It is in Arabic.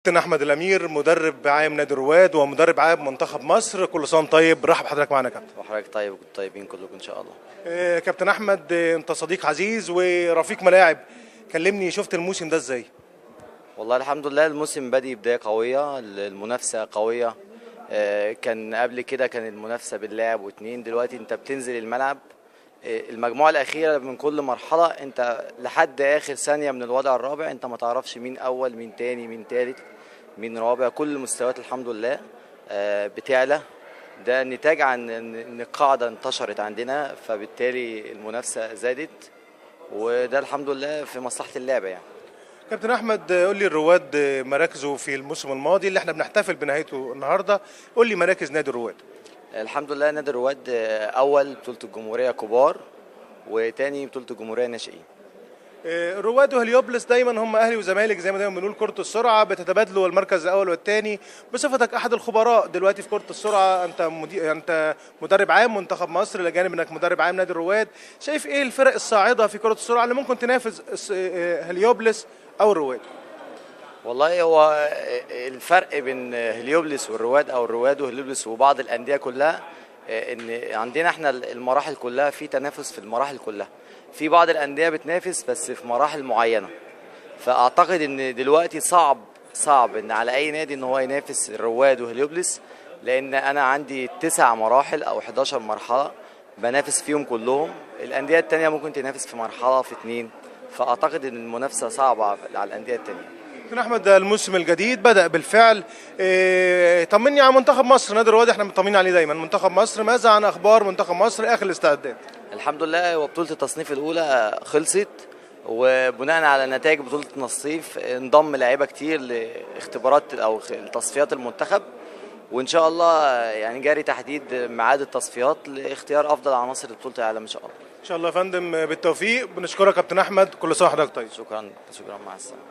كابتن احمد الامير مدرب عام نادي الرواد ومدرب عام منتخب مصر، كل سنه طيب. رحب حضرتك معانا يا كابتن. وحضرتك طيب وكنتوا طيبين كلكم ان شاء الله. كابتن احمد، انت صديق عزيز ورفيق ملاعب، كلمني شفت الموسم ده ازاي؟ والله الحمد لله الموسم بادئ بدايه قويه، المنافسه قويه. كان قبل كده كان المنافسه باللاعب واتنين، دلوقتي انت بتنزل الملعب المجموعه الاخيره من كل مرحله، انت لحد اخر ثانيه من الوضع الرابع انت ما تعرفش مين اول مين تاني مين تالت مين رابع. كل المستويات الحمد لله بتعلى. ده نتاج عن ان القاعده انتشرت عندنا، فبالتالي المنافسه زادت، وده الحمد لله في مصلحه اللعبه يعني. كابتن احمد، قول لي الرواد مراكزه في الموسم الماضي اللي احنا بنحتفل بنهايته النهارده، قول لي مراكز نادي الرواد. الحمد لله نادي الرواد اول بطوله الجمهوريه كبار، وتاني بطوله الجمهوريه ناشئين. الرواد وهليوبلس دايما هم اهلي وزمالك، زي ما دايما بنقول كره السرعه بتتبادلوا المركز الاول والثاني. بصفتك احد الخبراء دلوقتي في كره السرعه، انت مدرب عام منتخب مصر الى جانب انك مدرب عام نادي الرواد، شايف ايه الفرق الصاعده في كره السرعه اللي ممكن تنافس هليوبلس او الرواد؟ والله هو الفرق بين هليوبلس والرواد او الرواد وهليوبلس وبعض الانديه كلها ان عندنا احنا المراحل كلها في تنافس في المراحل كلها. في بعض الانديه بتنافس بس في مراحل معينه، فاعتقد ان دلوقتي صعب ان على اي نادي ان هو ينافس الرواد وهليوبلس، لان انا عندي 9 مراحل او 11 مرحله بنافس فيهم كلهم. الانديه التانيه ممكن تنافس في مرحله في 2، فاعتقد ان المنافسه صعبه على الانديه التانيه. كابتن احمد، الموسم الجديد بدأ بالفعل. طمني عن منتخب مصر. نادي الرواد احنا مطمنين عليه دايما. منتخب مصر، ماذا عن اخبار منتخب مصر اخر الاستعداد؟ الحمد لله، وبطوله التصنيف الاولى خلصت، وبناء على نتائج بطوله التصنيف انضم لعيبه كتير لاختبارات او تصفيات المنتخب، وان شاء الله يعني جاري تحديد ميعاد التصفيات لاختيار افضل عناصر بطوله العالم ان شاء الله. ان شاء الله يا فندم، بالتوفيق. بنشكرك كابتن احمد، كل سنه وحضرتك طيب. شكرا مع السلامه.